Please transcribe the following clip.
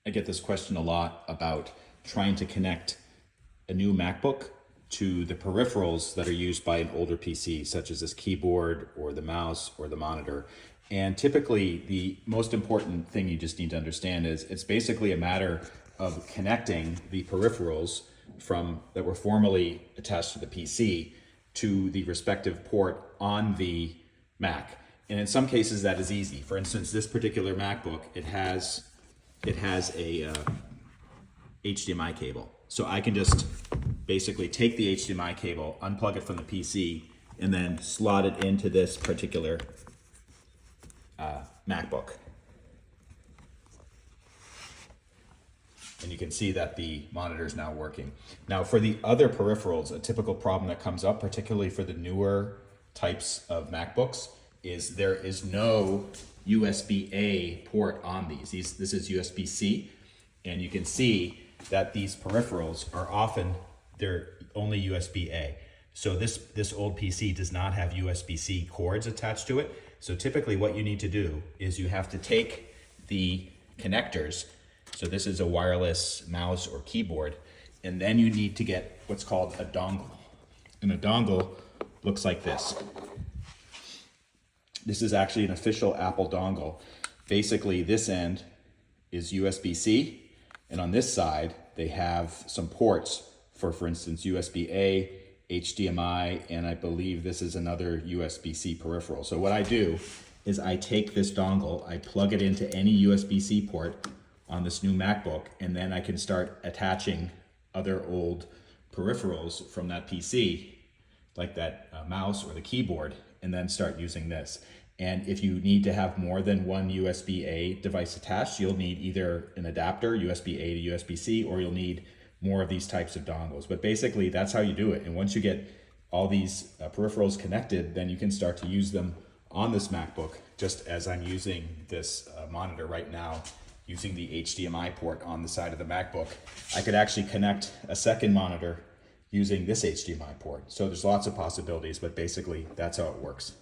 I get this question a lot about trying to connect a new MacBook to the peripherals that are used by an older PC, such as this keyboard or the mouse or the monitor. And typically the most important thing you just need to understand is it's basically a matter of connecting the peripherals that were formerly attached to the PC to the respective port on the Mac. And in some cases that is easy. For instance, this particular MacBook, it has a HDMI cable. So I can just basically take the HDMI cable, unplug it from the PC, and then slot it into this particular MacBook. And you can see that the monitor is now working. Now for the other peripherals, a typical problem that comes up, particularly for the newer types of MacBooks, is there is no USB-A port on these. This is USB-C, and you can see that these peripherals are often, they're only USB-A. So this old PC does not have USB-C cords attached to it. So typically what you need to do is you have to take the connectors, so this is a wireless mouse or keyboard, and then you need to get what's called a dongle. And a dongle looks like this. This is actually an official Apple dongle. Basically this end is USB-C, and on this side they have some ports for instance, USB-A, HDMI, and I believe this is another USB-C peripheral. So what I do is I take this dongle, I plug it into any USB-C port on this new MacBook, and then I can start attaching other old peripherals from that PC, like that mouse or the keyboard, and then start using this. And if you need to have more than one USB-A device attached, you'll need either an adapter, USB-A to USB-C, or you'll need more of these types of dongles. But basically that's how you do it. And once you get all these peripherals connected, then you can start to use them on this MacBook, just as I'm using this monitor right now, using the HDMI port on the side of the MacBook. I could actually connect a second monitor using this HDMI port. So there's lots of possibilities, but basically that's how it works.